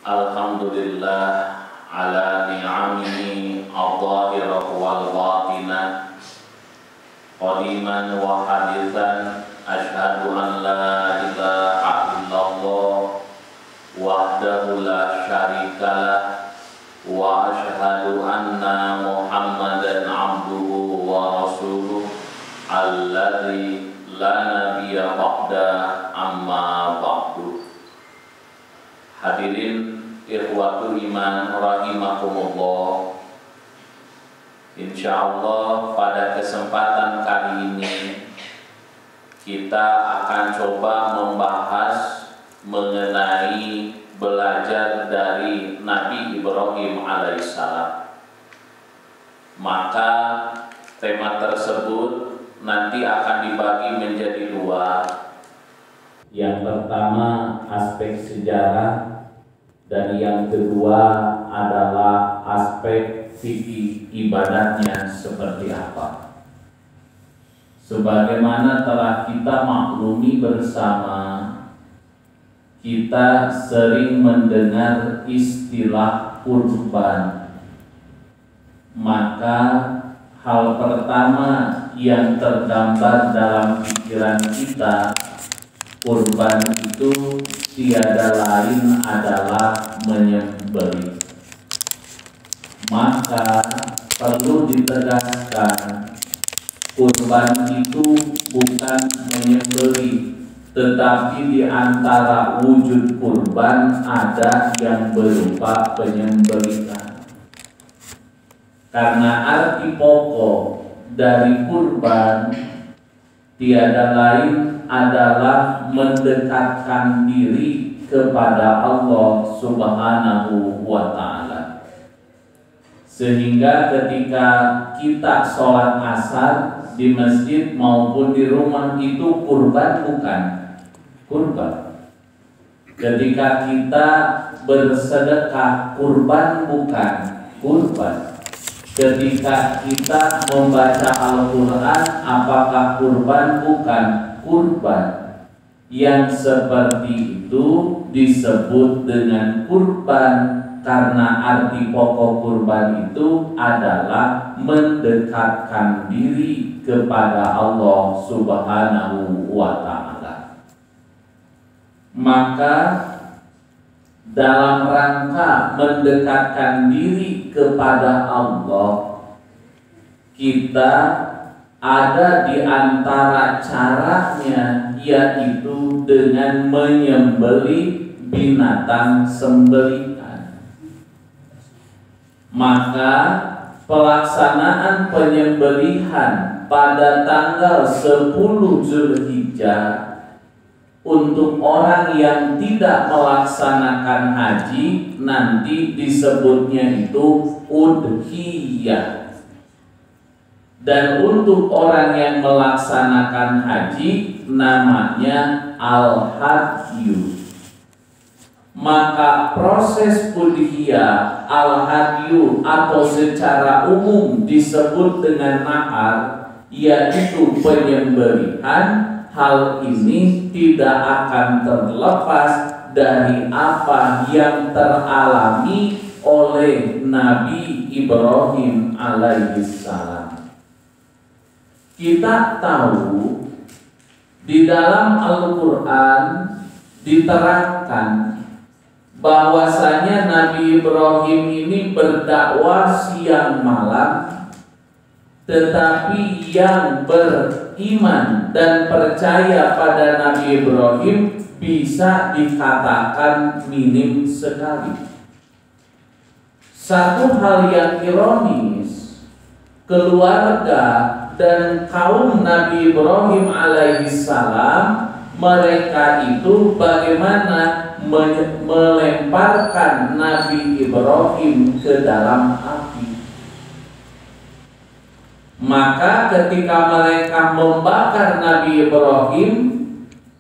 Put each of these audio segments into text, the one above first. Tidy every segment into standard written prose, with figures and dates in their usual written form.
Alhamdulillah ala ni'amihi al-zahirah wal batinah qadiman wa hadithan asyhadu an la ilaha illallah wahdahu la syarikalah wa asyhadu anna Muhammadan abduhu wa rasuluh alladzi la nabiyya ba'da amma ba'du. Hadirin ikhwatul iman rahimakumullah. Insyaallah pada kesempatan kali ini kita akan coba membahas mengenai belajar dari Nabi Ibrahim alaihissalam. Maka tema tersebut nanti akan dibagi menjadi dua. Yang pertama aspek sejarah dan yang kedua adalah aspek fikih ibadatnya seperti apa. Sebagaimana telah kita maklumi bersama, kita sering mendengar istilah kurban. Maka hal pertama yang tergambar dalam pikiran kita, kurban itu tiada lain adalah menyembelih. Maka perlu ditegaskan, kurban itu bukan menyembelih, tetapi di antara wujud kurban ada yang berupa penyembelihan. Karena arti pokok dari kurban tiada lain adalah mendekatkan diri kepada Allah Subhanahu wa Ta'ala. Sehingga ketika kita sholat asar di masjid maupun di rumah itu kurban bukan? Kurban. Ketika kita bersedekah kurban bukan? Kurban. Ketika kita membaca Al-Quran, apakah kurban? Bukan. Kurban. Yang seperti itu disebut dengan kurban karena arti pokok kurban itu adalah mendekatkan diri kepada Allah Subhanahu wa Ta'ala. Maka dalam rangka mendekatkan diri kepada Allah, kita ada di antara caranya yaitu dengan menyembelih binatang sembelihan. Maka pelaksanaan penyembelihan pada tanggal 10 Zulhijjah untuk orang yang tidak melaksanakan haji nanti disebutnya itu udhiyah. Dan untuk orang yang melaksanakan haji namanya al-hadyu. Maka proses udhiyah, al-hadyu atau secara umum disebut dengan nahar, yaitu penyembelihan. Hal ini tidak akan terlepas dari apa yang teralami oleh Nabi Ibrahim alaihissalam. Kita tahu di dalam Al-Quran diterangkan bahwasanya Nabi Ibrahim ini berdakwah siang malam, tetapi yang beriman dan percaya pada Nabi Ibrahim bisa dikatakan minim sekali. Satu hal yang ironis, keluarga dan kaum Nabi Ibrahim alaihissalam, mereka itu bagaimana melemparkan Nabi Ibrahim ke dalam api. Maka ketika mereka membakar Nabi Ibrahim,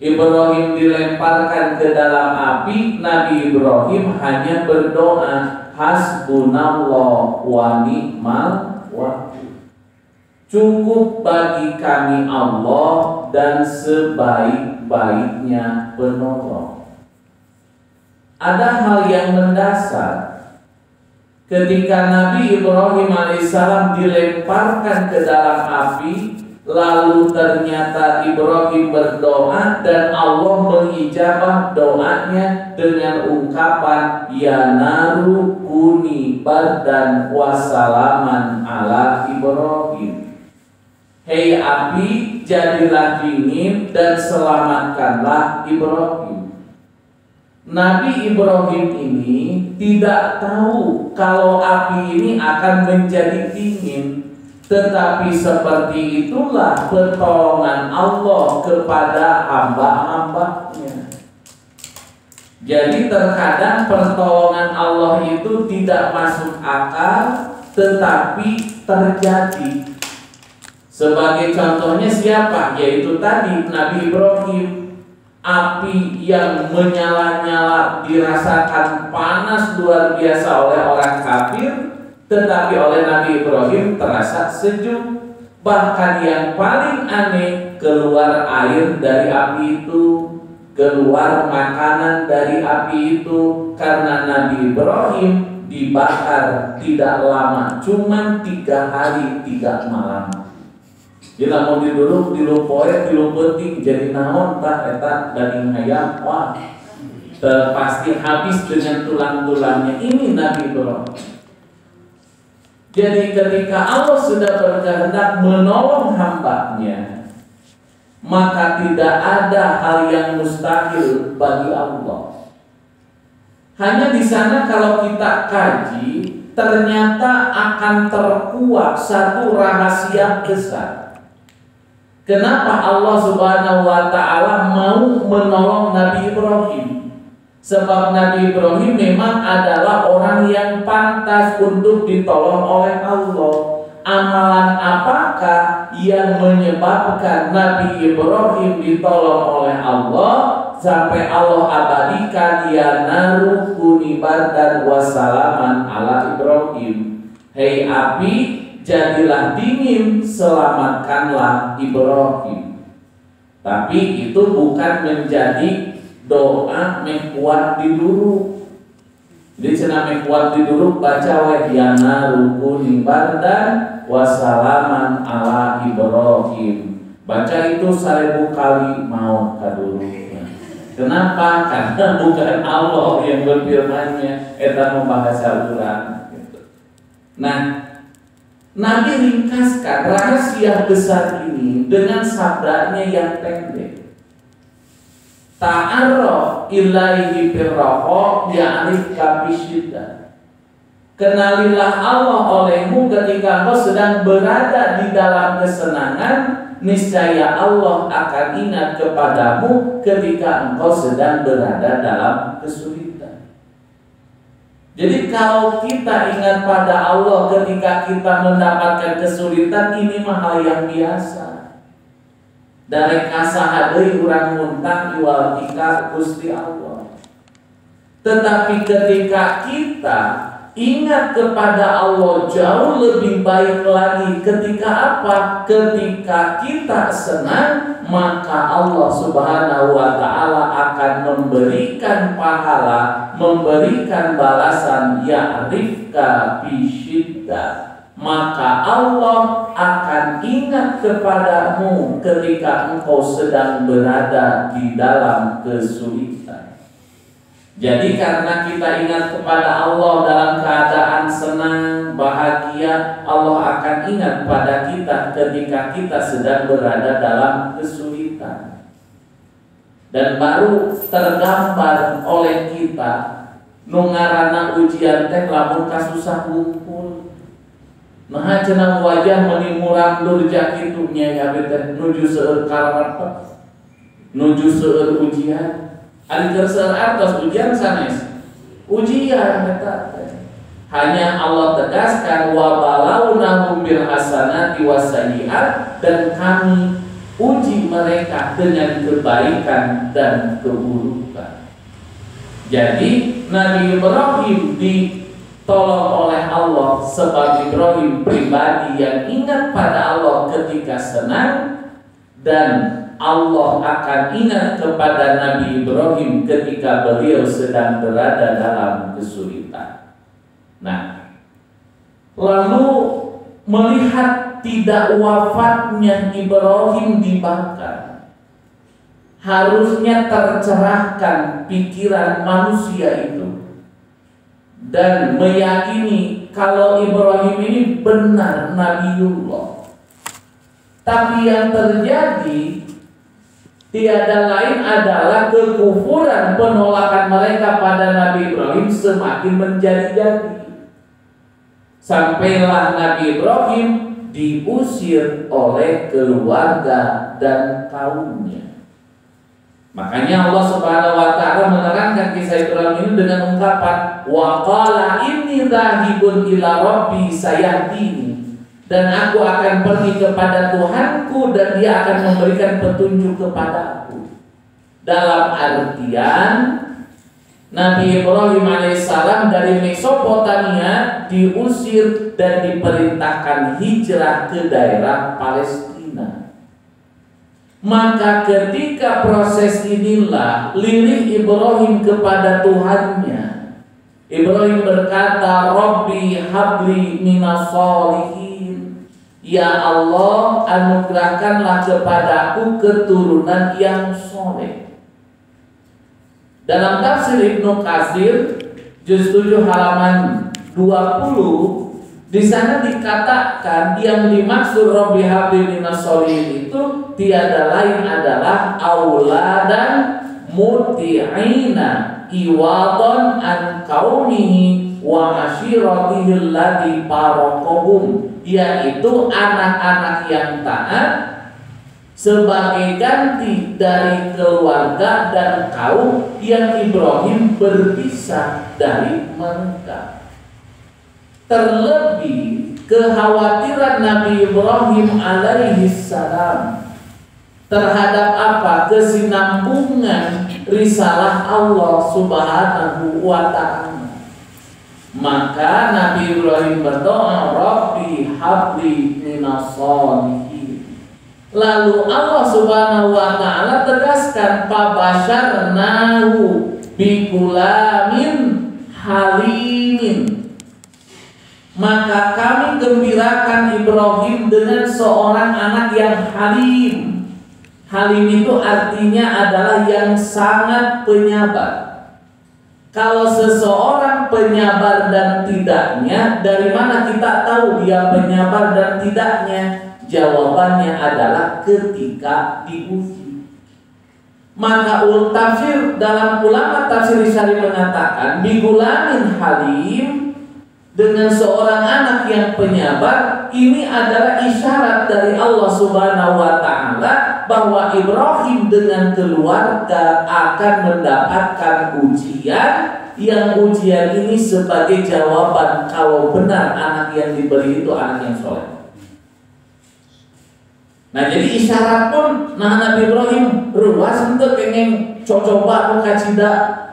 Ibrahim dilemparkan ke dalam api. Nabi Ibrahim hanya berdoa, hasbunallah wa ni'mal wakil. Cukup bagi kami Allah dan sebaik-baiknya penolong. ada hal yang mendasar. Ketika Nabi Ibrahim alaihissalam dilemparkan ke dalam api, lalu ternyata Ibrahim berdoa dan Allah mengijabah doanya dengan ungkapan ya naru kuni bardan wassalaman ala Ibrahim. Hei api, jadilah dingin dan selamatkanlah Ibrahim. Nabi Ibrahim ini tidak tahu kalau api ini akan menjadi dingin, tetapi seperti itulah pertolongan Allah kepada hamba-hambanya. Jadi terkadang pertolongan Allah itu tidak masuk akal, tetapi terjadi. Sebagai contohnya siapa? Yaitu tadi Nabi Ibrahim. Api yang menyala-nyala dirasakan panas luar biasa oleh orang kafir, tetapi oleh Nabi Ibrahim terasa sejuk. Bahkan yang paling aneh, keluar air dari api itu, keluar makanan dari api itu, karena Nabi Ibrahim dibakar tidak lama, cuma 3 hari 3 malam. Kita mau dilumpoe, dilumpeting jadi naon tah eta daging ayam, wah pasti habis dengan tulang-tulangnya. Ini Nabi Ibrahim. Jadi ketika Allah sudah berkehendak menolong hambanya, maka tidak ada hal yang mustahil bagi Allah. Hanya di sana kalau kita kaji, ternyata akan terkuak satu rahasia besar. Kenapa Allah Subhanahu wa ta'ala mau menolong Nabi Ibrahim? Sebab Nabi Ibrahim memang adalah orang yang pantas untuk ditolong oleh Allah. Amalan apakah yang menyebabkan Nabi Ibrahim ditolong oleh Allah sampai Allah abadikan ya naru kuni bardan wassalaman ala Ibrahim. Hei api, jadilah dingin, selamatkanlah Ibrahim. Tapi itu bukan menjadi doa mekuat diduruk. Jadi cenah mekuat diduruk baca wahyana rukuni bardan wassalaman ala Ibrahim. Baca itu 1000 kali mau kaduruk. Kenapa? Karena bukan Allah yang berfirmannya eta membahas Al-Qur'an. Nah, Nabi ringkaskan rahasia besar ini dengan sabdanya yang pendek. Ta'arraf ilaihi firraha ya'rifka bisyiddah. Kenalilah Allah olehmu ketika engkau sedang berada di dalam kesenangan, niscaya Allah akan ingat kepadamu ketika engkau sedang berada dalam kesulitan. Jadi kalau kita ingat pada Allah ketika kita mendapatkan kesulitan, ini mah hal yang biasa. Dari kasahadei urang muntang iwal tika Gusti Allah. Tetapi ketika kita ingat kepada Allah jauh lebih baik lagi ketika apa? Ketika kita senang, maka Allah Subhanahu wa ta'ala akan memberikan pahala, memberikan balasan ya'rifka bisyiddah. Maka Allah akan ingat kepadamu ketika engkau sedang berada di dalam kesulitan. Jadi karena kita ingat kepada Allah dalam keadaan senang, bahagia, Allah akan ingat pada kita ketika kita sedang berada dalam kesulitan. Dan baru tergambar oleh kita nungarana ujian teh lamun kasusah kumpul. Nah cenah wajah menimurang durja kitunya ya teh nuju seueur karamat, nuju seueur ujian. Ari keur artos ujian sanes. Ujian eta hanya Allah tegaskan wa balawnahum bil hasanati wasayyi'at, dan kami uji mereka dengan kebaikan dan keburukan. Jadi Nabi Ibrahim ditolong oleh Allah sebab Ibrahim pribadi yang ingat pada Allah ketika senang, dan Allah akan ingat kepada Nabi Ibrahim ketika beliau sedang berada dalam kesulitan. Nah, lalu melihat tidak wafatnya Ibrahim dibakar, harusnya tercerahkan pikiran manusia itu dan meyakini kalau Ibrahim ini benar Nabiullah. Tapi yang terjadi tiada lain adalah kekufuran, penolakan mereka pada Nabi Ibrahim semakin menjadi-jadi. Sampailah Nabi Ibrahim diusir oleh keluarga dan kaumnya. Makanya Allah Subhanahu wa taala menerangkan kisah Ibrahim ini dengan ungkapan wa qala inni dzahibun ila rabbi sayahdini, dan aku akan pergi kepada Tuhanku dan Dia akan memberikan petunjuk kepadaku. Dalam artian Nabi Ibrahim alaihissalam dari Mesopotamia diusir dan diperintahkan hijrah ke daerah Palestina. Maka ketika proses inilah lirih Ibrahim kepada Tuhannya. Ibrahim berkata, Rabbi habli minas sholihin. Ya Allah, anugerahkanlah kepadaku keturunan yang soleh. Dalam tafsir Ibnu Katsir juz 7 halaman 20, di sana dikatakan yang dimaksud Rabbi habli minas sholihin itu tiada lain adalah auladan muti'ina iwadon an qaumihi wa ashiratihi allati baraqahum, yaitu anak-anak yang taat sebagai ganti dari keluarga dan kaum yang Ibrahim berpisah dari mereka. Terlebih kekhawatiran Nabi Ibrahim alaihi salam terhadap apa? Kesinambungan risalah Allah Subhanahu wa ta'ala. Maka Nabi Ibrahim berdoa, Rabbi habli minas sholihin. Lalu Allah Subhanahu wa ta'ala tegaskan, fabasyarnahu bigulamin halimin. Maka kami gembirakan Ibrahim dengan seorang anak yang halim. Halim itu artinya adalah yang sangat penyabar. Kalau seseorang penyabar dan tidaknya, dari mana kita tahu dia penyabar dan tidaknya? Jawabannya adalah ketika diuji. Maka tafsir dalam ulama tafsir syar'i mengatakan bigulamin halim, dengan seorang anak yang penyabar, ini adalah isyarat dari Allah Subhanahu wa ta'ala bahwa Ibrahim dengan keluarga akan mendapatkan ujian, yang ujian ini sebagai jawaban kalau benar anak yang diberi itu anak yang soleh. Nah, jadi isyarat pun nah Nabi Ibrahim ruas untuk pengen coba muka cida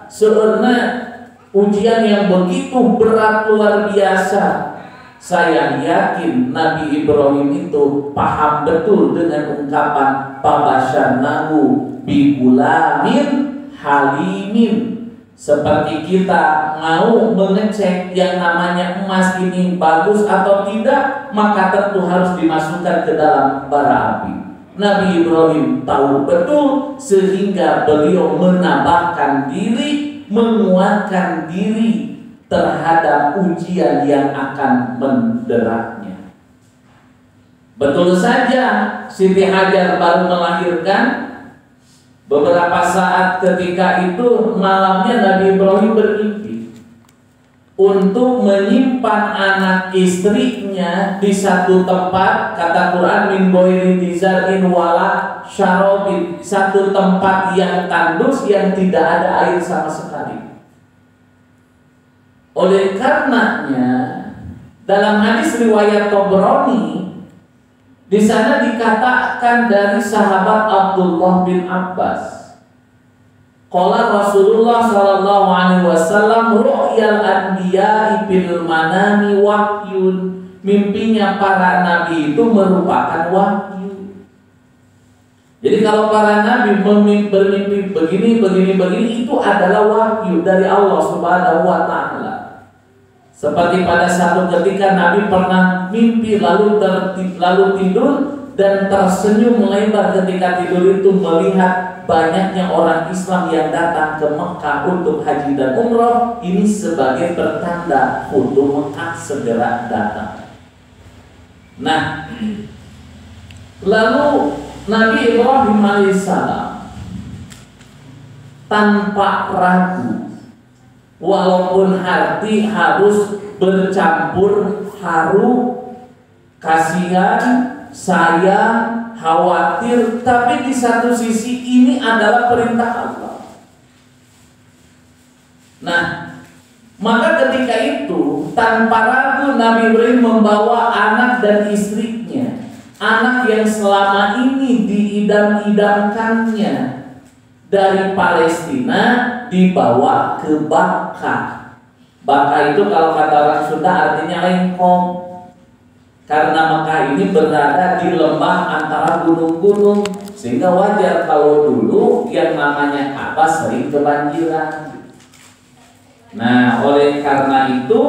seurna ujian yang begitu berat luar biasa. Saya yakin Nabi Ibrahim itu paham betul dengan ungkapan fabasyarnahu bigulamin halimin. Seperti kita mau mengecek yang namanya emas ini bagus atau tidak, maka tentu harus dimasukkan ke dalam bara api. Nabi Ibrahim tahu betul sehingga beliau menambahkan diri, menguatkan diri terhadap ujian yang akan menderaknya. Betul saja Siti Hajar baru melahirkan. Beberapa saat ketika itu malamnya Nabi Ibrahim bermimpi untuk menyimpan anak istrinya di satu tempat, kata Quran min ghairi tizarin wala syarabin, satu tempat yang tandus yang tidak ada air sama sekali. Oleh karenanya dalam hadis riwayat Tabrani di sana dikatakan dari sahabat Abdullah bin Abbas, qala Rasulullah sallallahu alaihi wasallam ru'yal anbiya'i bil manami wahyun. Mimpinya para nabi itu merupakan wahyu. Jadi kalau para nabi bermimpi begini itu adalah wahyu dari Allah Subhanahu wa taala. Seperti pada satu ketika Nabi pernah mimpi lalu tidur dan tersenyum lebar ketika tidur itu melihat banyaknya orang Islam yang datang ke Mekah untuk haji dan umroh. Ini sebagai pertanda Futuh Mekah segera datang. Nah, lalu Nabi Ibrahim alaihissalam tanpa ragu, walaupun hati harus bercampur haru, kasihan, sayang, khawatir, tapi di satu sisi ini adalah perintah Allah. Nah, maka ketika itu tanpa ragu Nabi Ibrahim membawa anak dan istrinya, anak yang selama ini diidam-idamkannya dari Palestina dibawa ke Baka. Baka itu kalau kata orang Sunda artinya lengkong. Karena Mekah ini berada di lembah antara gunung-gunung, sehingga wajar kalau dulu yang namanya Ka'bah sering kebanjiran. Nah, oleh karena itu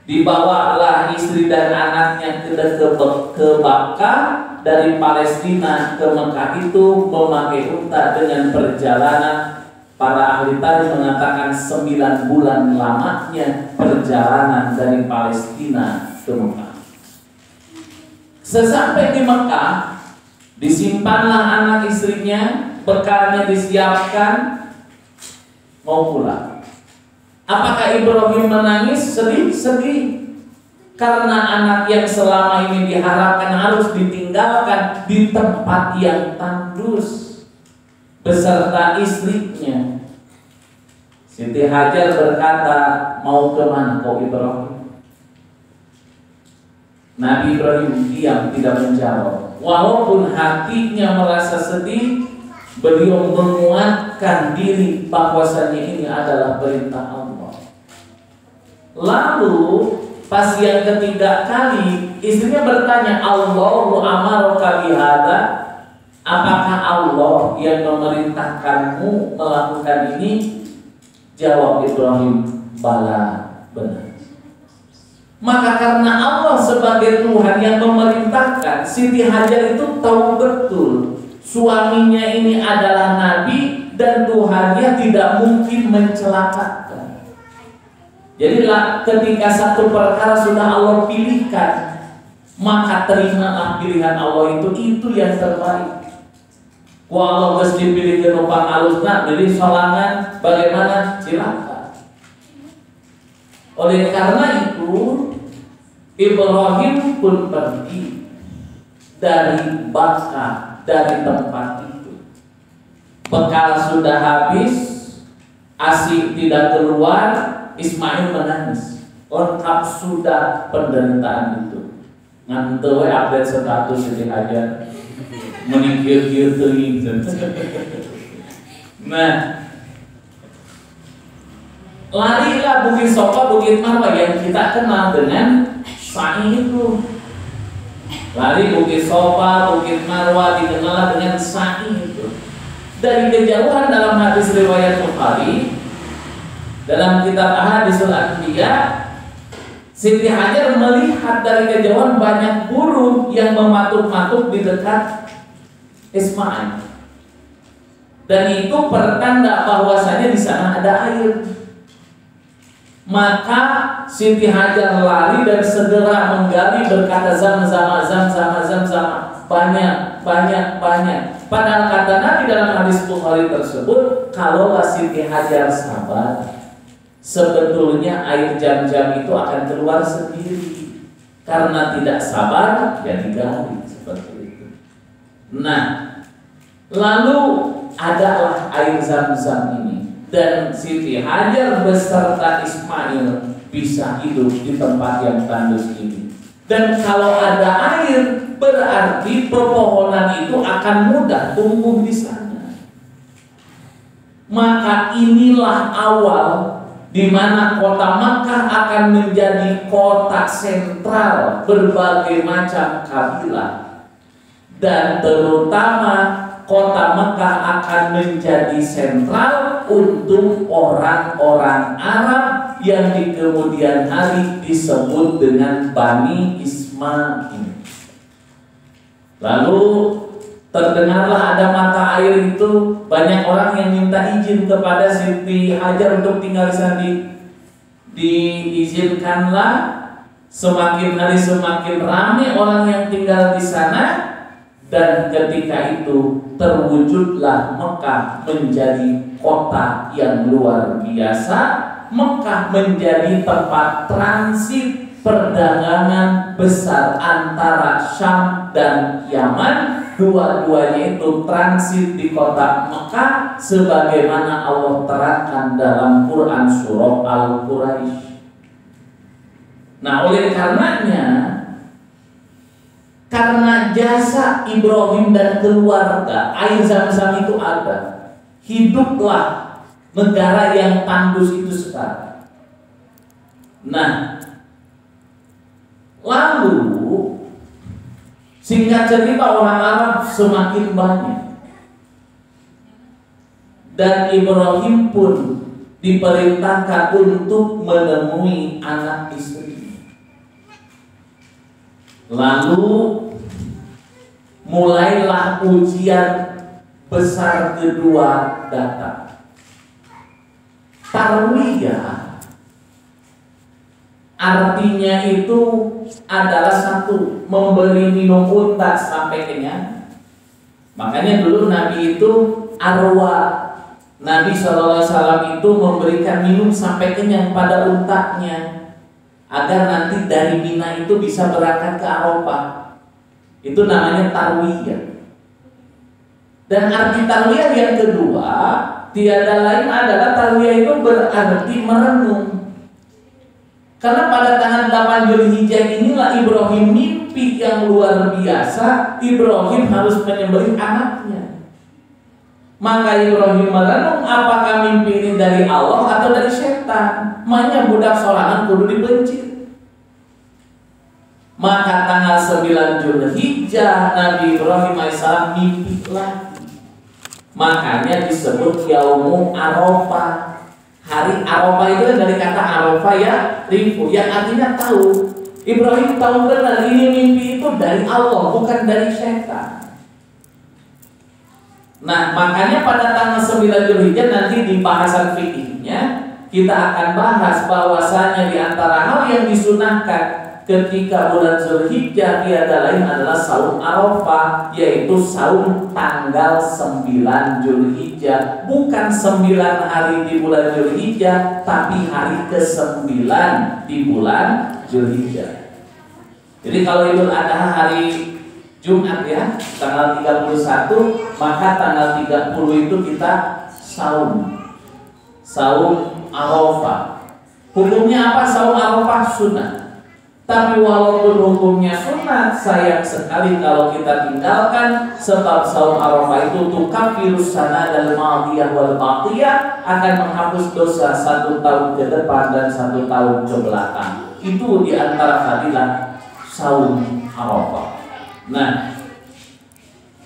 dibawalah istri dan anaknya ke Baka dari Palestina ke Mekah itu memakai unta dengan perjalanan. Para ahli tarikh mengatakan 9 bulan lamanya perjalanan dari Palestina ke Mekah. Sesampai di Mekah, disimpanlah anak istrinya, bekalnya disiapkan, mau pulang. Apakah Ibrahim menangis? Sedih. Karena anak yang selama ini diharapkan harus ditinggalkan di tempat yang tandus beserta istrinya. Siti Hajar berkata, mau kemana kau Ibrahim? Nabi Ibrahim diam, tidak menjawab. Walaupun hatinya merasa sedih, beliau menguatkan diri bahwasanya ini adalah perintah Allah. Lalu pas yang ketiga kali istrinya bertanya, Allahu amaraka bihadza? Apakah Allah yang memerintahkanmu melakukan ini? Jawab Ibrahim, bala, benar. Maka karena Allah sebagai Tuhan yang memerintahkan, Siti Hajar itu tahu betul suaminya ini adalah Nabi dan Tuhannya tidak mungkin mencelakakan. Jadi ketika satu perkara sudah Allah pilihkan, maka terimalah pilihan Allah itu yang terbaik. Kalau mesti pilih genumpang alusna, pilih solangan, bagaimana? Silakan. Oleh karena itu, Ibrahim pun pergi dari Baka, dari tempat itu. Bekal sudah habis, ASI tidak keluar, Ismail menangis. Lengkap sudah penderitaan itu. Ngantewe update status Siti Hajar. Meningkir-kir teuing. Nah, larilah Bukit Sofa, Bukit Marwah yang kita kenal dengan sa'i itu. Lari Bukit Sofa, Bukit Marwah dikenal dengan sa'i itu. Dari kejauhan dalam hadis riwayat Bukhari, dalam kitab Ahadisul Anbiya, Siti Hajar melihat dari kejauhan banyak burung yang mematuk-matuk di dekat Ismail, dan itu pertanda bahwasanya di sana ada air. Maka Siti Hajar lari dan segera menggali, berkata zam. Banyak. Padahal kata Nabi dalam hadis Bukhari tersebut, kalau Siti Hajar sabar, sebetulnya air Zam-Zam itu akan keluar sendiri. Karena tidak sabar, ya digali seperti itu. Nah, lalu adalah air Zam-Zam ini, dan Siti Hajar beserta Ismail bisa hidup di tempat yang tandus ini. Dan kalau ada air, berarti pepohonan itu akan mudah tumbuh di sana. Maka inilah awal di mana kota Makkah akan menjadi kota sentral berbagai macam kabilah, dan terutama kota Mekah akan menjadi sentral untuk orang-orang Arab yang di kemudian hari disebut dengan Bani Ismail. Lalu terdengarlah ada mata air itu, banyak orang yang minta izin kepada Siti Hajar untuk tinggal di sana. Diizinkanlah, semakin hari semakin ramai orang yang tinggal di sana, dan ketika itu terwujudlah Mekah menjadi kota yang luar biasa. Mekah menjadi tempat transit perdagangan besar antara Syam dan Yaman. Dua-duanya itu transit di kota Mekah sebagaimana Allah terangkan dalam Quran surah Al-Quraisy. Nah, oleh karenanya, karena jasa Ibrahim dan keluarga, air Zam-Zam itu ada. Hiduplah negara yang tandus itu sekarang. Nah, lalu singkat cerita orang Arab semakin banyak, dan Ibrahim pun diperintahkan untuk menemui anak istri. Lalu mulailah ujian besar kedua datang. Tarwiyah artinya itu adalah satu, memberi minum unta sampai kenyang. Makanya dulu Nabi itu arwah, Nabi SAW itu memberikan minum sampai kenyang pada untanya, agar nanti dari Mina itu bisa berangkat ke Arafah. Itu namanya tarwiyah. Dan arti tarwiyah yang kedua tiada lain adalah tarwiyah itu berarti merenung. Karena pada tanggal 8 Zulhijjah inilah Ibrahim mimpi yang luar biasa. Ibrahim harus menyembelih anaknya. Maka Ibrahim merenung, apakah mimpi ini dari Allah atau dari setan? Makanya budak sorangan kudu dibenci. Maka tanggal 9 Zulhijjah Nabi Ibrahim AS mimpi lagi. Makanya disebut Yaumu Arafah. Hari Arafah itu dari kata Arafah ya, rifu, yang artinya tahu. Ibrahim tahu benar ini mimpi itu dari Allah, bukan dari setan. Nah, makanya pada tanggal 9 Zulhijjah nanti di bahasan fikihnya kita akan bahas bahwasanya di antara hal yang disunahkan ketika bulan Zulhijjah tiada lain adalah saum Arafah, yaitu saum tanggal 9 Zulhijjah, bukan 9 hari di bulan Zulhijjah, tapi hari ke-9 di bulan Zulhijjah. Jadi kalau Idul Adha hari Jumat ya, tanggal 31, maka tanggal 30 itu kita saum Arafah. Hukumnya apa saum Arafah? Sunnah. Tapi walaupun hukumnya sunat, sayang sekali kalau kita tinggalkan, sebab saum Arafah itu tukafirus sanadal madiyah wal baqiyah, akan menghapus dosa 1 tahun ke depan dan 1 tahun ke belakang. Itu diantara fadilah saum Arafah. Nah,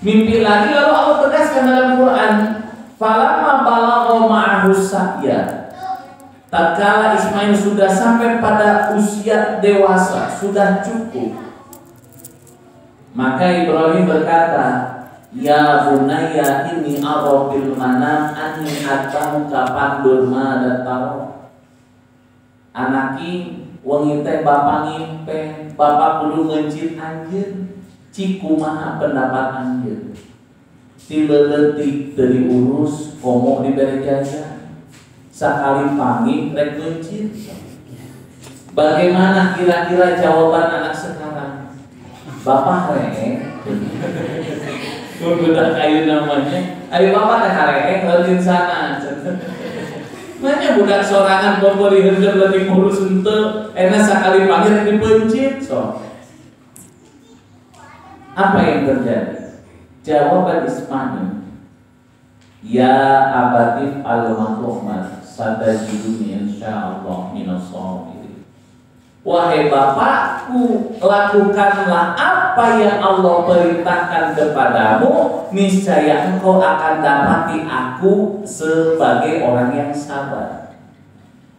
mimpi lagi lalu Allah tegaskan dalam Quran, falamma balagha ma'ahu sa'ya. Tatkala Ismail sudah sampai pada usia dewasa, sudah cukup, maka Ibrahim berkata, ya bunayya inni ara bil manam anni atamuka pandur ma dataro. Anaki wengi teh bapa ngimpe, bapa kudu ngencit anjeun, ciku maha pendapat anjeun. Tileutik teu diurus, komo dibere jajan. Sekali pamit rek ngencit. Bagaimana kira-kira jawaban anak sekarang? Bapak rek udah kayu namanya, ayo bapak teh karek ngeulin sana. Makanya budak sorangan bombori heureun leutik ngurus henteu, enak sekali pamit rek dipencit. So, apa yang terjadi? Jawaban Ismail, ya abatif al-mahmumat satajiduni insyaallah minas shabirin. Wahai bapak, aku, lakukanlah apa yang Allah perintahkan kepadamu, niscaya engkau akan dapati aku sebagai orang yang sabar.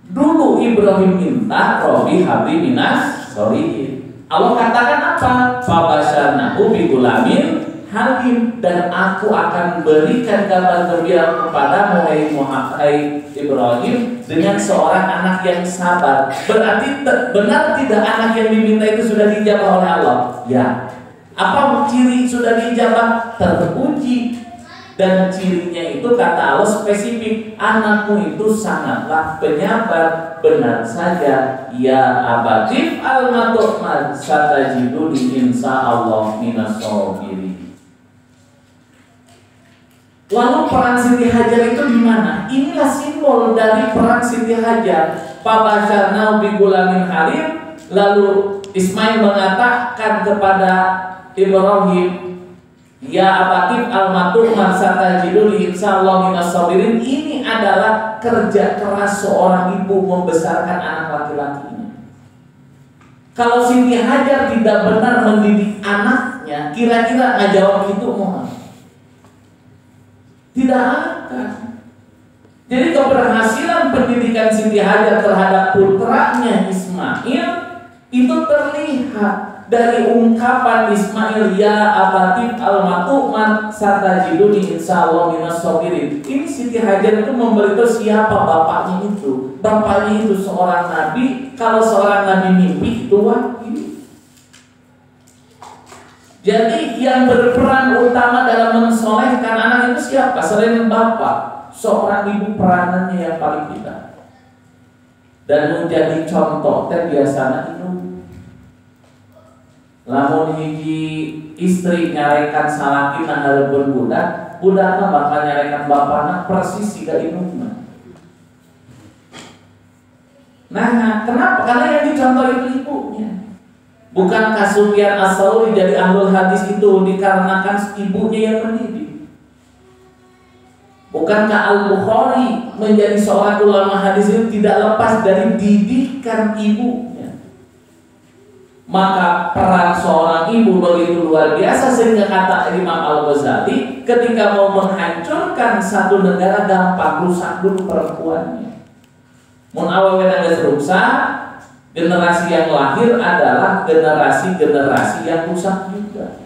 Dulu Ibrahim minta, Rabbi habli minas sholihin. Allah katakan apa? Fabasyarnahu bigulamin halim, dan aku akan berikan kabar gembira kepada Muhammad Ibrahim dengan seorang anak yang sabar. Berarti benar tidak anak yang diminta itu sudah dijawab oleh Allah? Ya. Apa ciri sudah dijawab? Teruji. Dan cirinya itu kata Allah spesifik, anakmu itu sangatlah penyabar. Benar saja, ya abatif al-matu'man satajiduni insyaallah minas sabirin. Lalu perang Siti Hajar itu di mana? Inilah simbol dari perang Siti Hajar. Fabasyarnahu bigulamin halim. Lalu Ismail mengatakan kepada Ibrahim, ya abatif al-matu'man satajiduni insyaallah minas sabirin. Ini adalah kerja keras seorang ibu membesarkan anak laki-lakinya. Kalau Siti Hajar tidak benar mendidik anaknya, kira-kira ngajawab itu mohon? Tidak akan. Jadi keberhasilan pendidikan Siti Hajar terhadap putranya Ismail itu terlihat dari ungkapan Ismail, ya abatif al-matu'man satajiduni insyaallah minas sabirin. Ini Siti Hajar itu memberitahu siapa bapaknya itu. Bapaknya itu seorang nabi. Kalau seorang nabi mimpi itu wahyu. Jadi yang berperan utama dalam mensolehkan anak itu siapa? Selain bapak, seorang ibu peranannya yang paling tidak. Dan menjadi contoh biasanya itu. Lamun hiji istri nyarekan salaki nang hareupun budak, budakna bakal nyarekan bapakna persis siga indukna. Nah, kenapa? Karena yang dicontoh itu ibunya. Bukan Sufyan Ats-Tsauri jadi ahlul hadis itu dikarenakan ibunya yang mendidik. Bukankah Al-Bukhari menjadi seorang ulama hadis itu tidak lepas dari didikan ibunya? Maka peran seorang ibu begitu luar biasa sehingga kata Imam Al-Ghazali, ketika mau menghancurkan satu negara gampang, rusak dulu perempuannya. Mun awewe geus rusak, generasi yang lahir adalah generasi-generasi yang rusak juga.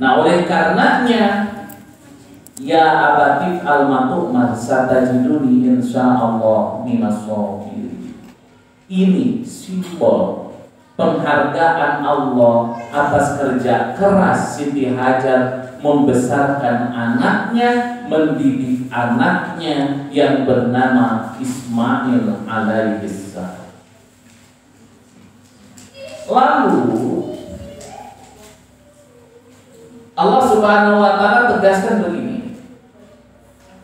Nah, oleh karenanya, ya abatif al-matu'man satajiduni insyaallah minas sabirin. Ini simbol penghargaan Allah atas kerja keras Siti Hajar membesarkan anaknya, mendidik anaknya yang bernama Ismail alaihissalam. Lalu Allah Subhanahu wa taala tegaskan begini,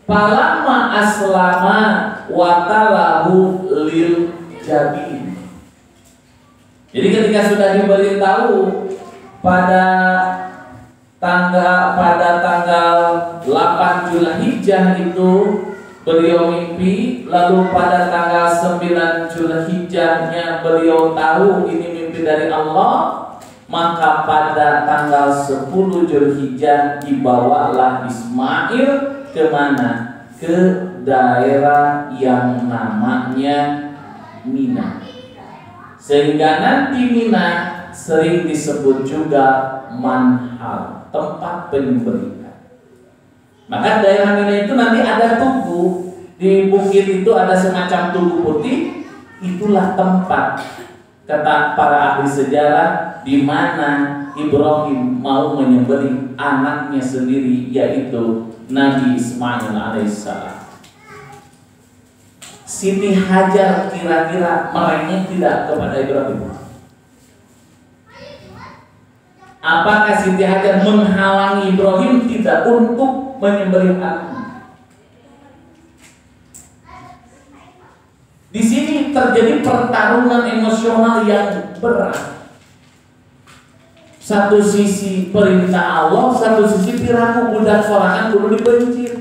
falamma aslama wa talahu lil jabin. Jadi ketika sudah diberitahu pada tanggal 8 Zulhijjah itu beliau mimpi, lalu pada tanggal 9 Zulhijjahnya beliau tahu ini mimpi dari Allah, maka pada tanggal 10 Zulhijjah dibawalah Ismail kemana? Ke daerah yang namanya Mina. Sehingga nanti Mina sering disebut juga manhal, tempat penyembelihan. Maka daerah Mina itu nanti ada tugu. Di bukit itu ada semacam tugu putih. Itulah tempat, kata para ahli sejarah, di mana Ibrahim mau menyembelih anaknya sendiri, yaitu Nabi Ismail alaihissalam. Siti Hajar kira-kira merengek tidak kepada Ibrahim? Apakah Siti Hajar menghalangi Ibrahim tidak untuk menyembelih anaknya? Di sini terjadi pertarungan emosional yang berat. Satu sisi perintah Allah, satu sisi piraku budak sorangan kudu dipencir.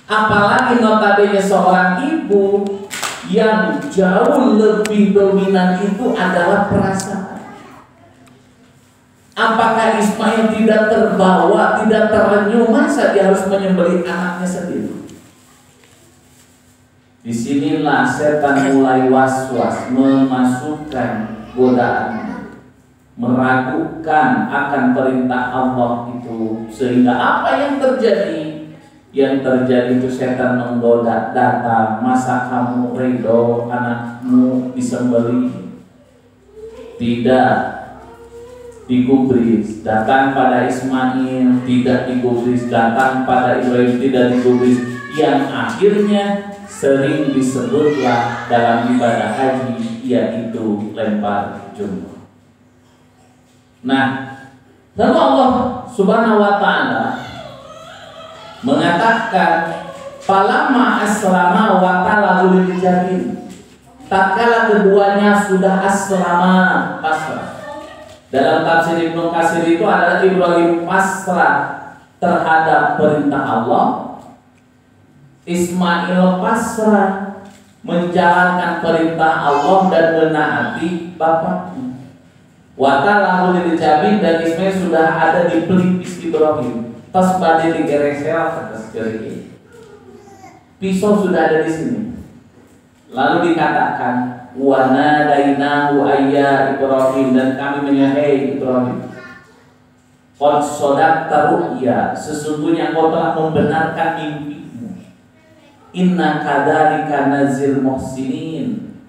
Apalagi notabene seorang ibu yang jauh lebih dominan itu adalah perasaan. Apakah Ismail tidak terbawa, tidak terenyuh, masa dia harus menyembelih anaknya sendiri? Disinilah setan mulai was-was, memasukkan godaan, meragukan akan perintah Allah itu, sehingga apa yang terjadi? Yang terjadi itu setan menggoda, datang, masa kamu ridho anakmu disembelih? Tidak digubris, datang pada Ismail, tidak digubris, datang pada Ibrahim, tidak digubris, yang akhirnya sering disebutlah dalam ibadah haji, yaitu lempar jumroh. Nah, lalu Allah Subhanahu wa ta'ala mengatakan, falamma aslama wa talahul jabin, tatkala keduanya sudah aslama, pasrah. Dalam tafsir Ibnu Katsir itu adalah Ibrahim pasrah terhadap perintah Allah, Ismail pasrah menjalankan perintah Allah dan menaati bapaknya. Watalahu dijabin, dan Ismail sudah ada di pelipis Ibrahim. Tas badai digeresel atas jari. Pisau sudah ada di sini. Lalu dikatakan, wa nadainahu ayya Ibrahim, dan kami menyahai Ibrahim. Qad shadaqta ru'ya, sesungguhnya kau telah membenarkan mimpimu. Inna kadzalika nazil muhsinin,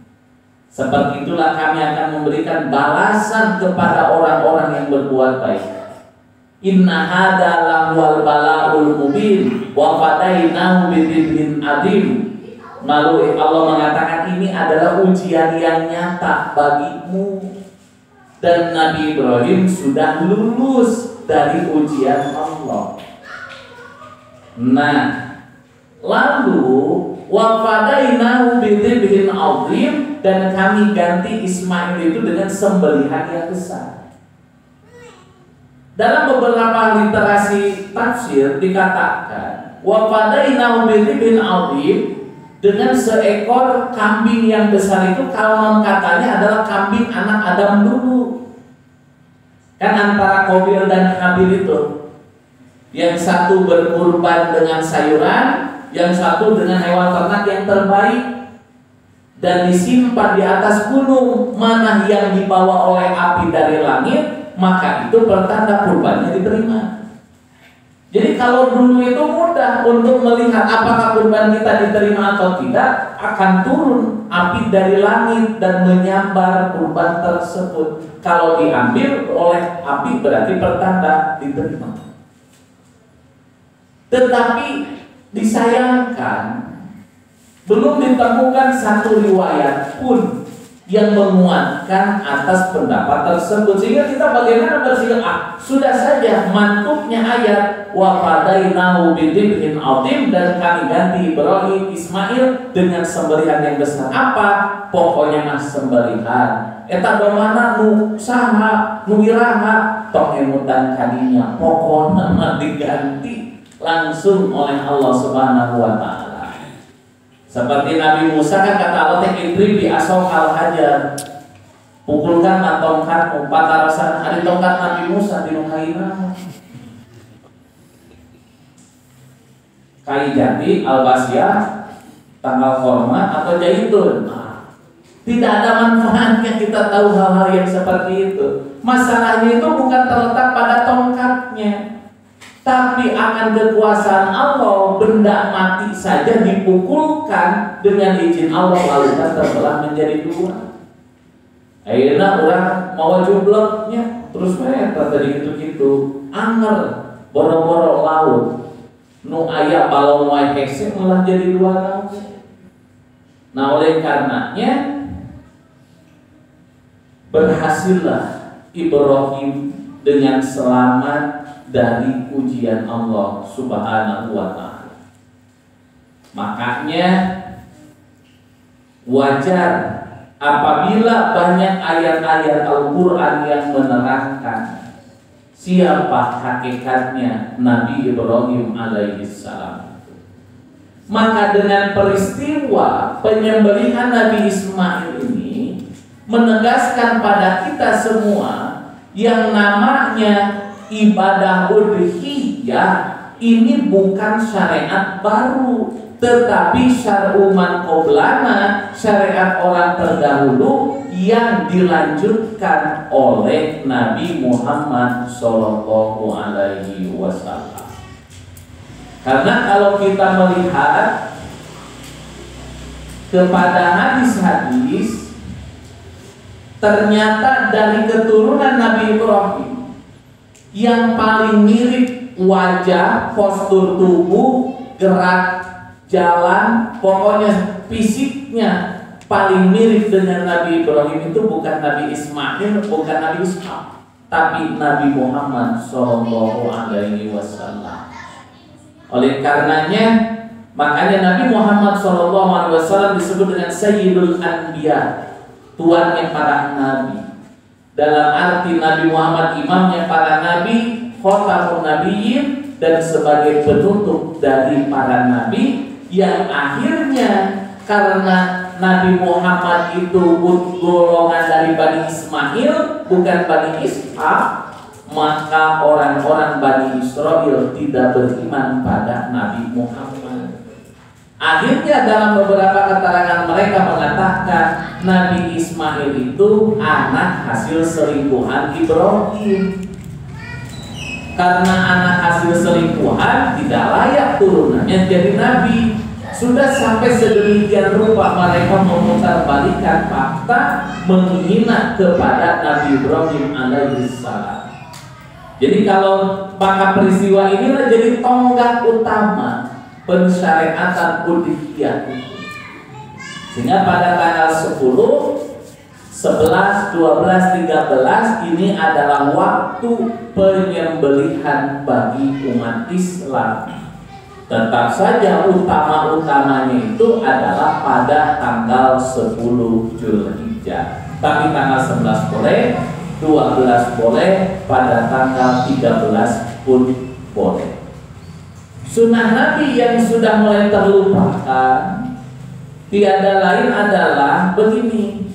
seperti itulah kami akan memberikan balasan kepada orang-orang yang berbuat baik. Inna hadza lahul bala'ul mubin wa fadainahu bidzibhin adim. Lalu Allah mengatakan, ini adalah ujian yang nyata bagimu, dan Nabi Ibrahim sudah lulus dari ujian Allah. Nah, lalu wafadainahu bidzibhin azim, dan kami ganti Ismail itu dengan sembelihan yang besar. Dalam beberapa literasi tafsir dikatakan wafadainahu bidzibhin azim, dengan seekor kambing yang besar itu, kalau katanya adalah kambing anak Adam dulu. Kan antara Qabil dan Habil itu, yang satu berkurban dengan sayuran, yang satu dengan hewan ternak yang terbaik, dan disimpan di atas gunung. Mana yang dibawa oleh api dari langit, maka itu pertanda kurbannya diterima. Jadi kalau dulu itu mudah untuk melihat apakah kurban kita diterima atau tidak, akan turun api dari langit dan menyambar kurban tersebut. Kalau diambil oleh api berarti pertanda diterima. Tetapi disayangkan, belum ditemukan satu riwayat pun yang menguatkan atas pendapat tersebut, sehingga kita bagaimana bersikap? Sudah saja mantuknya ayat wa fadainahu bidzibhin azim, dan kami ganti Ibrahim Ismail dengan sembelihan yang besar. Apa? Pokoknya mah sembelihan. Eta domana nu saha nu iraha tok emutan kadinya, pokoknya mah diganti langsung oleh Allah Subhanahu wa ta'ala. Seperti Nabi Musa, kan kata Allah, idrib bi asawkal hajar, pukulkan tongkatmu, patarasan hari tongkat Nabi Musa di nukaina kai jati albasiyah tanggal hormat atau jaitun. Tidak ada manfaatnya kita tahu hal-hal yang seperti itu. Masalahnya itu bukan terletak pada tongkatnya, tapi akan kekuasaan Allah. Benda mati saja dipukulkan dengan izin Allah, lalu terbelah menjadi dua. Akhirnya orang mau jubloknya terus mereka tadi gitu-gitu, anger boro-boro laut nu aya balon wae hese malah jadi dua laut. Nah, oleh karenanya berhasillah Ibrahim dengan selamat dari ujian Allah Subhanahu wa ta'ala. Makanya wajar apabila banyak ayat-ayat Al-Quran yang menerangkan siapa hakikatnya Nabi Ibrahim alaihissalam. Maka dengan peristiwa penyembelihan Nabi Ismail ini menegaskan pada kita semua yang namanya ibadah udhiyah ini bukan syariat baru, tetapi syar'u man qoblana, syariat orang terdahulu yang dilanjutkan oleh Nabi Muhammad Shallallahu Alaihi Wasallam. Karena kalau kita melihat kepada hadis-hadis, ternyata dari keturunan Nabi Ibrahim yang paling mirip wajah, postur tubuh, gerak jalan, pokoknya fisiknya paling mirip dengan Nabi Ibrahim itu bukan Nabi Ismail, bukan Nabi Ishak, tapi Nabi Muhammad Shallallahu Alaihi Wasallam. Oleh karenanya, makanya Nabi Muhammad SAW disebut dengan Sayyidul Anbiya, tuannya para nabi. Dalam arti Nabi Muhammad imamnya para nabi, khotamun nabiyyin, dan sebagai penutup dari para nabi, yang akhirnya karena Nabi Muhammad itu golongan dari Bani Ismail, bukan Bani Ishak, maka orang-orang Bani Israel tidak beriman pada Nabi Muhammad. Akhirnya dalam beberapa keterangan mereka mengatakan Nabi Ismail itu anak hasil selingkuhan Ibrahim. Karena anak hasil selingkuhan tidak layak turunannya jadi nabi. Sudah sampai sedemikian rupa mereka memutarbalikkan fakta, menghina kepada Nabi Ibrahim alaihissalam. Jadi kalau maka peristiwa inilah jadi tonggak utama pensyariatan udhiyah. Sehingga pada tanggal 10, 11, 12, 13 ini adalah waktu penyembelihan bagi umat Islam. Tetap saja utama-utamanya itu adalah pada tanggal 10 Zulhijjah. Tapi tanggal 11 boleh, 12 boleh, pada tanggal 13 pun boleh. Sunnah Nabi yang sudah mulai terlupakan tiada lain adalah begini,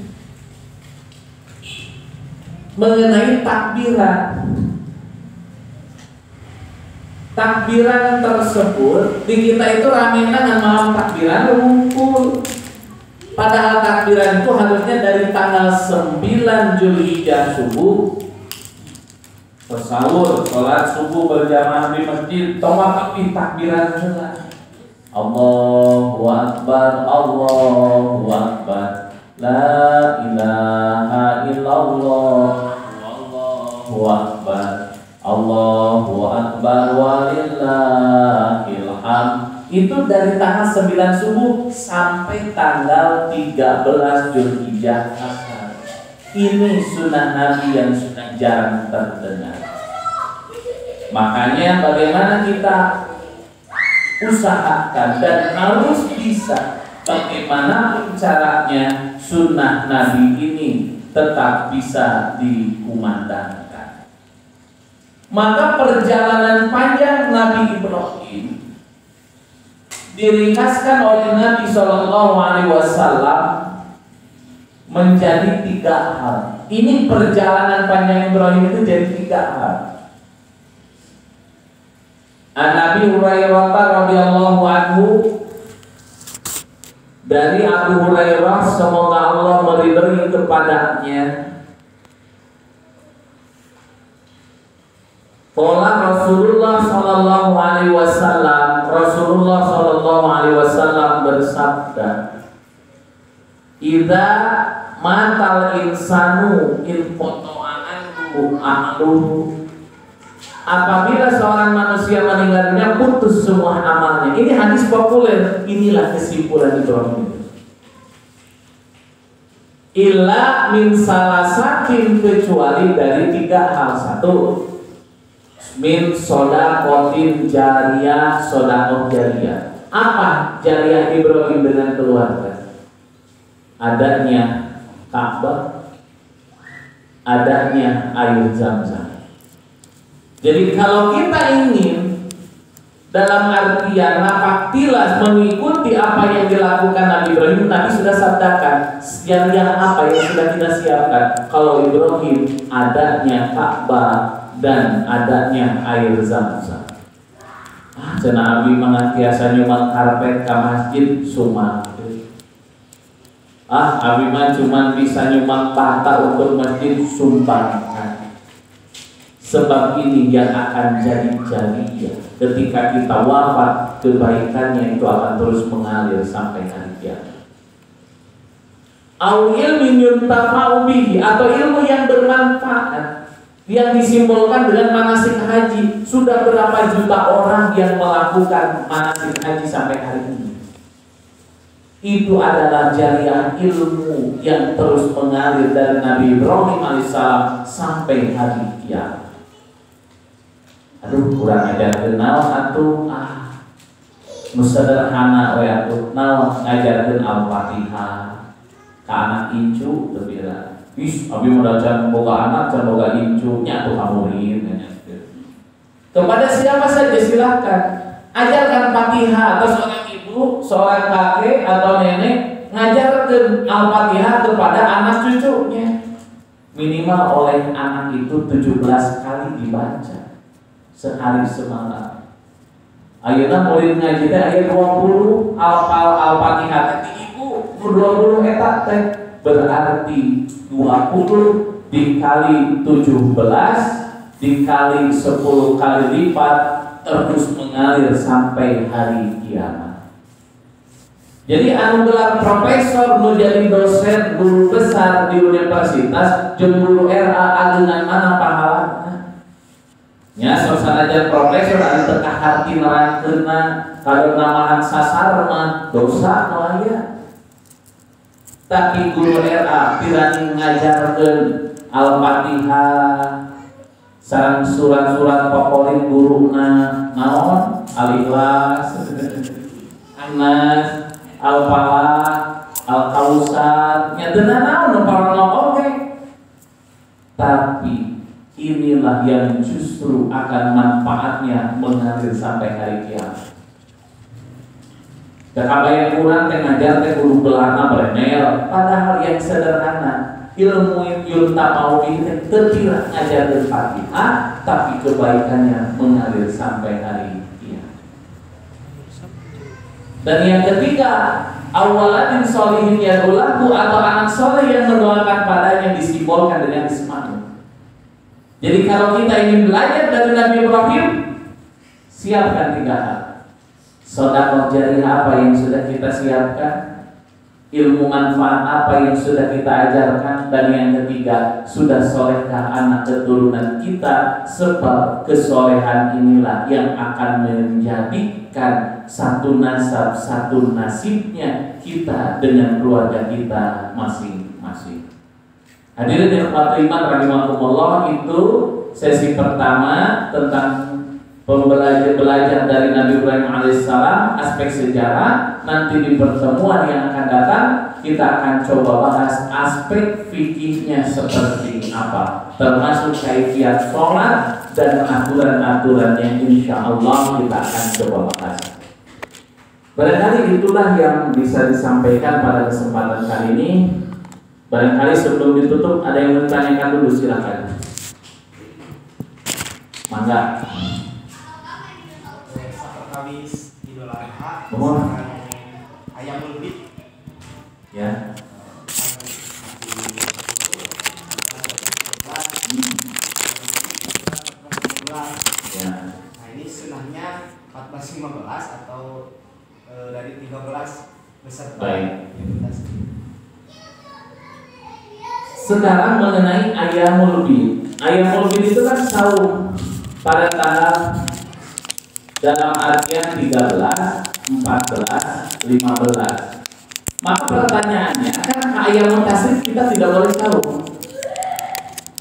mengenai takbiran. Takbiran tersebut di kita itu ramenan malam takbiran ngumpul. Padahal takbiran itu harusnya dari tanggal 9 Zulhijjah subuh bersahur, sholat subuh berjamaah di masjid, tapi takbiran juga. Allahu Akbar, Allahu Akbar, la ilaha illallah, Allahu Akbar, Allahu Akbar, walillahil hamd. Itu dari tanggal 9 subuh sampai tanggal 13 Zulhijjah asar. Ini sunnah Nabi yang sudah jarang terdengar. Makanya bagaimana kita usahakan dan harus bisa bagaimana caranya sunnah Nabi ini tetap bisa dikumandangkan. Maka perjalanan panjang Nabi Ibrahim diringkaskan oleh Nabi SAW menjadi 3 hal. Ini perjalanan panjang Ibrahim itu jadi 3 hal. An Abi Hurairah radhiyallahu anhu, dari Abu Hurairah semoga Allah meridhai kepadanya, qala Rasulullah sallallahu alaihi wasallam, Rasulullah sallallahu alaihi wasallam bersabda, idza matal insanu in qata'anhu amaluhu, apabila seorang manusia meninggal dunia putus semua amalnya. Ini hadis populer. Inilah kesimpulan Ibrahim. Illa min salasatin, kecuali dari 3 hal. 1, min sodakotin jariyah, sodakoh jariyah. Apa jariyah Ibrahim dengan keluarga? Adanya Ka'bah, adanya air Zam-Zam. Jadi kalau kita ingin Dalam artian napaktilas mengikuti apa yang dilakukan Nabi Ibrahim. Nabi sudah sabdakan yang apa yang sudah kita siapkan. Kalau Ibrahim adanya Ka'bah dan adanya air Zam-Zam. Cenah abi mangatiasa nyumbang karpet ke masjid sumang. Abi mah cuma bisa nyumbang tahta untuk masjid sumbang. Sebab ini yang akan jadi ketika kita wafat, kebaikannya itu akan terus mengalir sampai hari kiamat. Au ilmin yuntafa'u bihi, atau ilmu yang bermanfaat yang disimbolkan dengan manasik haji. Sudah berapa juta orang yang melakukan manasik haji sampai hari ini? Itu adalah jariah ilmu yang terus mengalir dari Nabi Ibrahim alaihissalam sampai hari kiamat. Aduh, kurang ajar kenal atuh sederhana we atuh naon ngajarkeun Al-Fatihah ka anak incu teu bira. Abi mah can boga anak can boga incu nya atuh kamurin nyanyakeun. Kepada siapa saja silakan ajarkan Fatihah, atau seorang ibu, seorang kakek atau nenek ngajarkeun Al-Fatihah kepada anak cucunya. Minimal oleh anak itu 17 kali dibaca sehari semalam. Ayeuna murid ngaji teh aya 20 hafal Al-Fatihah teh ibu 20 eta teh berarti 20 dikali 17 dikali 10 kali lipat terus mengalir sampai hari kiamat. Jadi anu gelar profesor nu jadi dosen guru besar di universitas jeung guru RA ageungan mana pahalana? Ya, sosanajan profesor anu teu hati nerangkeunna kalau namahan sasar mah dosa nu aya. Tapi guru RA pirani ngajarkeun Al-Fatihah sareng surat-surat favorit guruna naon? Al-Ikhlas, Anas, Al-Falaq, Al-Kausar, nya teu naon nu parana oge. Tapi inilah yang justru akan manfaatnya mengalir sampai hari kiamat. Kekabayang kurang teh ngajar teh kudu belana berenel, padahal yang sederhana ilmu yuntafa'u bihi teh teu kira ngajarkeun Fatihah, tapi kebaikannya mengalir sampai hari kiamat. Dan yang ketiga, awaladin sholihin yadulahu, atau anak soleh yang mendoakan padanya disimbolkan dengan ismail. Jadi kalau kita ingin belajar dari Nabi Ibrahim, siapkan 3 hal. Sedekah jariah apa yang sudah kita siapkan, ilmu manfaat apa yang sudah kita ajarkan, dan yang ketiga, sudah solehkah anak keturunan kita, sebab kesolehan inilah yang akan menjadikan satu nasab, satu nasibnya kita dengan keluarga kita masing-masing. Hadirin yang hormati iman rahimakumullah, itu sesi pertama tentang belajar dari Nabi Ibrahim alaihissalam, aspek sejarah. Nanti di pertemuan yang akan datang kita akan coba bahas aspek fikihnya seperti apa, termasuk kaifiat sholat dan aturan-aturannya. Insya Allah kita akan coba bahas. Barangkali itulah yang bisa disampaikan pada kesempatan kali ini. Barangkali sebelum ditutup ada yang bertanyakan dulu, silakan. Mangga. Habis Idul Adha, ayam lebih. Ya. Ya. Nah ini sunahnya 14-15 atau dari 13 beserta. Baik. Sekarang mengenai Ayyamul Bid. Ayyamul Bid itu kan saum pada tanggal dalam artian 13, 14, 15. Maka pertanyaannya, kan Ayyamul Tasrik kita tidak boleh saum.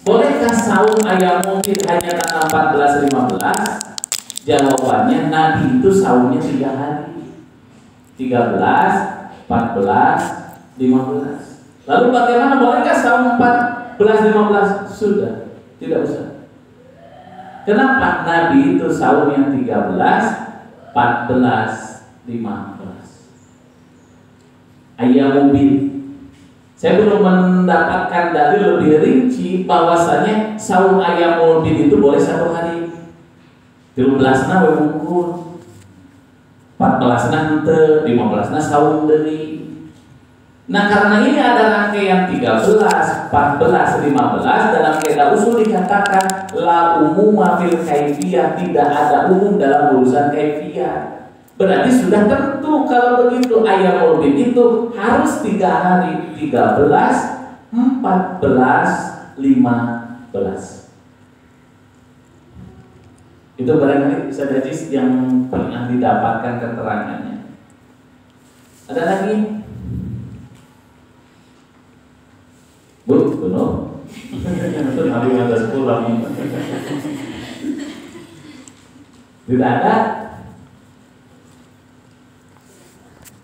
Bolehkah saum Ayyamul Bid hanya tanggal 14, 15? Jawabannya, Nabi itu saumnya 3 hari, 13, 14, 15. Lalu bagaimana, bolehkah saum 14, 15? Sudah, tidak usah. Kenapa? Nabi itu saum yang 13, 14, 15. Ayyamul bid. Saya belum mendapatkan dalil lebih rinci bahwasanya saum ayyamul bid itu boleh 1 hari. 13-na we bungkur. 14-na henteu, 15-na saum deui. Nah, karena ini ada rangkaian 13, 14, 15 dalam kaidah usul dikatakan la umuma fil kaifiyah, tidak ada umum dalam urusan kaifiyah. Berarti sudah tentu kalau begitu ayyamul bid itu harus 3 hari, 13, 14, 15. Itu barangkali bisa jadi yang pernah didapatkan keterangannya. Ada lagi? Bu, benar. Itu nabi ngadas pulang. Tidak ada.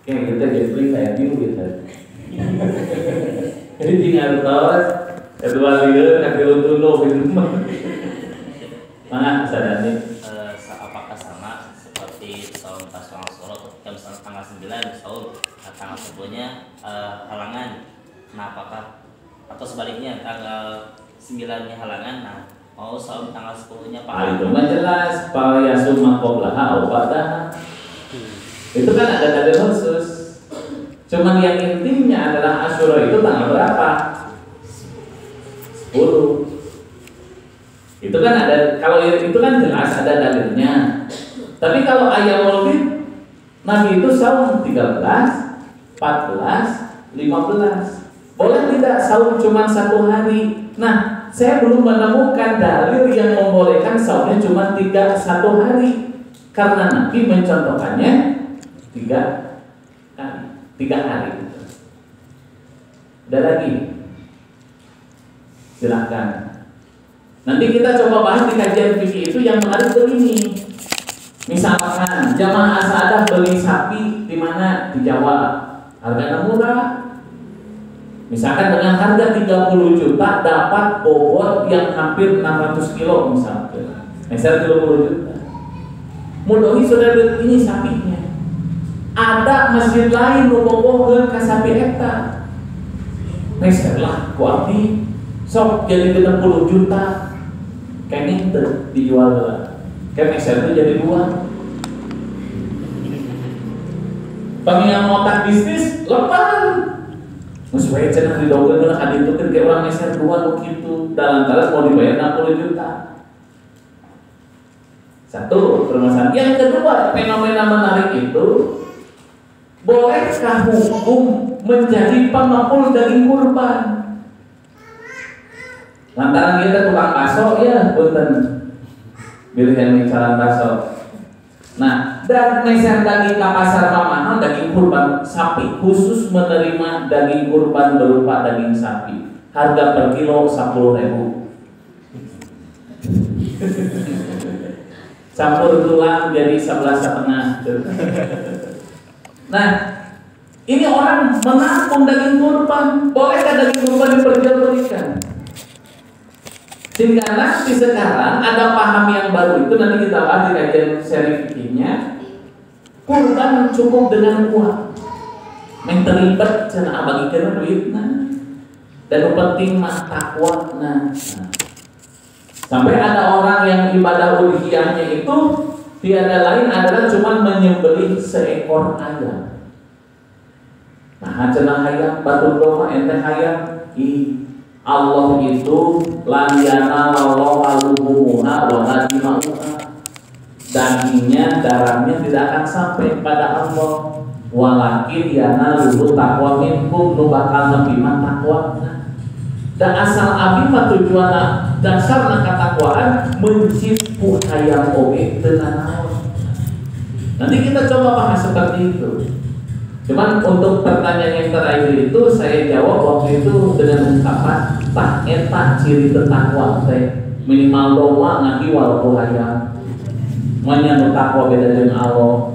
Oke, kita jadi kayak biru gitu. Jadi tinggal terus kedua lihat kaki untuno gitu. Mana sadari? Apakah sama seperti saum Tasyrik Ashura ketika misalnya tanggal 9 saum, tanggal 10-nya halangan. Nah, apakah atau sebaliknya tanggal 9-nya halangan, nah mau saum tanggal 10-nya Pak? Itu mah jelas, Pak Yasuma qablaha aw ba'daha. Itu kan ada dalil khusus. Cuman yang intinya adalah Asyura itu tanggal berapa? 10. Itu kan ada, kalau itu kan jelas ada dalilnya. Tapi kalau ayyamul bid, Nabi itu saum 13, 14, 15. Boleh tidak saum cuma 1 hari? Nah, saya belum menemukan dalil yang membolehkan saumnya cuma 1 hari. Karena Nabi mencontohkannya 3 hari. Ada lagi? Silahkan. Nanti kita coba bahas di kajian fikih itu yang menarik begini. Misalkan jamaah As'adah beli sapi di mana? Di Jawa. Harganya murah. Misalkan dengan harga 30 juta dapat bobot yang hampir 600 kilo misalkan. Misal 30 juta. Mudahi saudara ini sapinya. Ada masjid lain bobogoheun ka sapi eta. Misal lah kuati sok jadi 60 juta. Kayaknya itu dijual kayak misal itu jadi 2. Pengen otak bisnis lepas. Supaya cenah didogeun heula hadi itu kan kayak orang meser 2 begitu. Dalam-dalam mau dibayar 60 juta. Satu permasalahan. Yang kedua, fenomena menarik itu, bolehkah hukum menjadi pengepul daging kurban? Lantaran kita tukang bakso ya, punten pilihan micalan bakso. Nah, dan meser daging ke pasar mahal daging kurban sapi, khusus menerima daging kurban berupa daging sapi. Harga per kilo 10.000. Campur tulang jadi 11,5. Nah, ini orang menampung daging kurban. Bolehkah daging kurban diperjualbelikan? Sehingga nanti sekarang ada paham yang baru itu nanti kita bahas di kajian seri fikihnya. Kurban cukup dengan uang. Yang terlibat cenah bagikeun duitna. Dan yang penting mah takwana. Sampai ada orang yang ibadah uluhiyahnya itu tiada lain adalah cuma menyembelih seekor ayam. Nah, cenah hayang batu doa ente hayang Allah itu lan yanallahu luhumuha wa dima'uha. Dagingnya, darahnya tidak akan sampai pada Allah. Walakin yanaluhu taqwa minkum, nu bakal nebima taqwana. Dan asal abi mah tujuan dasarna katakwaan mencipu hayang oge teu nanaon. Nanti kita coba bahas seperti itu. Cuman untuk pertanyaan yang terakhir itu saya jawab waktu itu dengan ungkapan tak eta ciri takwa teh minimal doa ngaji walaupun hayang menyanu takwa beda dengan Allah.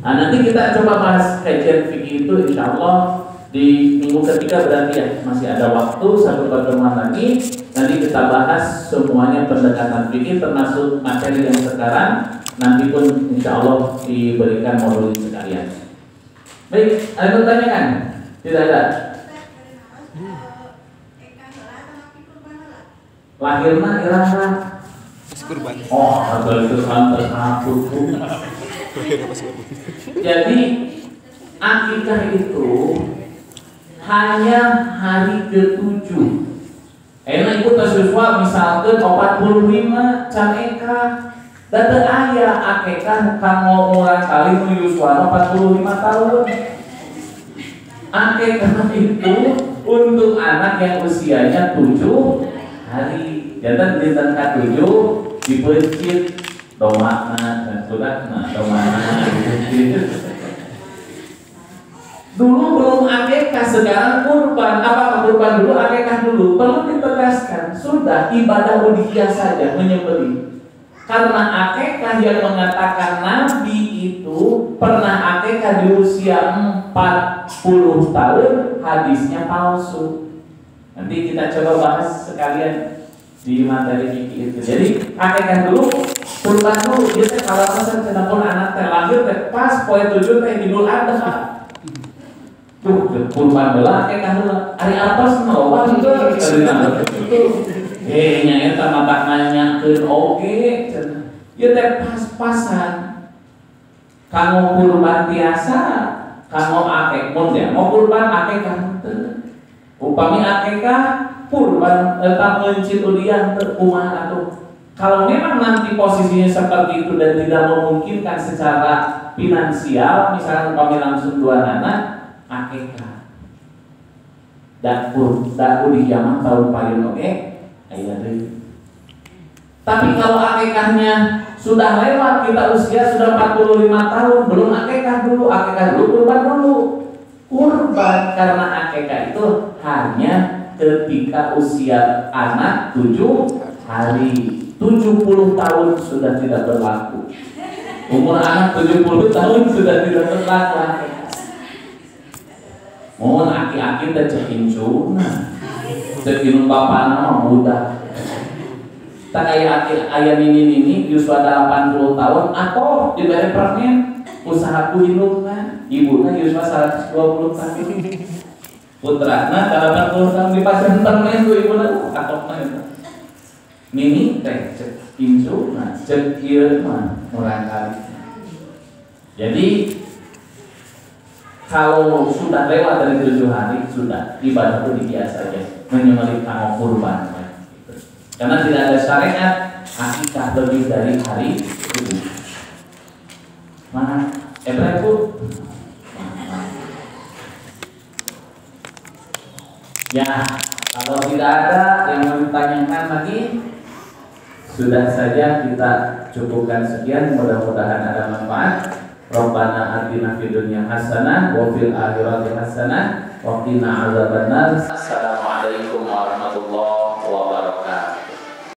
Nah, nanti kita coba bahas kajian fikih itu insyaallah di minggu ketiga berarti ya masih ada waktu 1 pertemuan lagi. Nanti kita bahas semuanya pendekatan fikih termasuk materi yang sekarang nanti pun insya Allah diberikan modul sekalian. Baik, ada pertanyaan? Tidak ada. Lahirna iraha. Oh, ada itu sangat takut. Jadi akikah itu hanya hari ke-7. Enak ikut siswa misalkan 45 can eka. Data ayah akikah kanggo urang kali nu yuswa 45 tahun. Akikah itu untuk anak yang usianya 7 hari. Jantan dinten ka-7 dipencit domana dan suratna domana dipencit. Dulu belum akikah, sekarang kurban. Apakah kurban dulu, akikah dulu? Perlu ditegaskan, sudah ibadah udhiyah saja menyembelih. Karena akikah yang mengatakan Nabi itu pernah akikah di usia 40 tahun, hadisnya palsu. Nanti kita coba bahas sekalian di materi fikih itu. Jadi akikah dulu, kurban dulu. Biasanya kalau pesan cenapun anak teh lahir teh pas poe 7 teh Idul Adha. Tuh, kurban bela akikah heula. Ari apes loba itu kadina. Nya eta mata nanyakeun oge cenah. Ieu teh pas-pasan. Kanggo kurban biasa, kanggo akikah mun ya mau kurban akikah teu. Upami akikah kurban eta mencit udian teu kumaha atuh. Kalau memang nanti posisinya seperti itu dan tidak memungkinkan secara finansial, misalnya upami langsung dua anak akikah dan udhiyah tahun payun oke aya deui. Tapi kalau akikahnya sudah lewat, kita usia sudah 45 tahun belum akikah dulu kurban dulu. Kurban karena akikah itu hanya ketika usia anak 7 hari. 70 tahun sudah tidak berlaku. Umur anak 70 tahun sudah tidak berlaku. Mohon aki-aki teh cek incuna, cek inung bapak nama muda. Tak kayak aki ayah nini yuswa 80 tahun atau diberi permen usaha kuhinungna, ibunya yuswa 120 tahun. Putrana 80 tahun di pasien permen tuh ibunya atokna itu. Nini teh cek incuna, cek ieu mah murang kali. Jadi kalau sudah lewat dari 7 hari sudah ibadah udhiyah saja menyembelih kanggo kurban. Karena tidak ada syariat akikah lebih dari hari itu. Mana Ibu? Ya, kalau tidak ada yang mau ditanyakan lagi, sudah saja kita cukupkan sekian. Mudah-mudahan ada manfaat. Rabbana atina fid dunya hasanah wa fil akhirati hasanah wa qina adzabannar.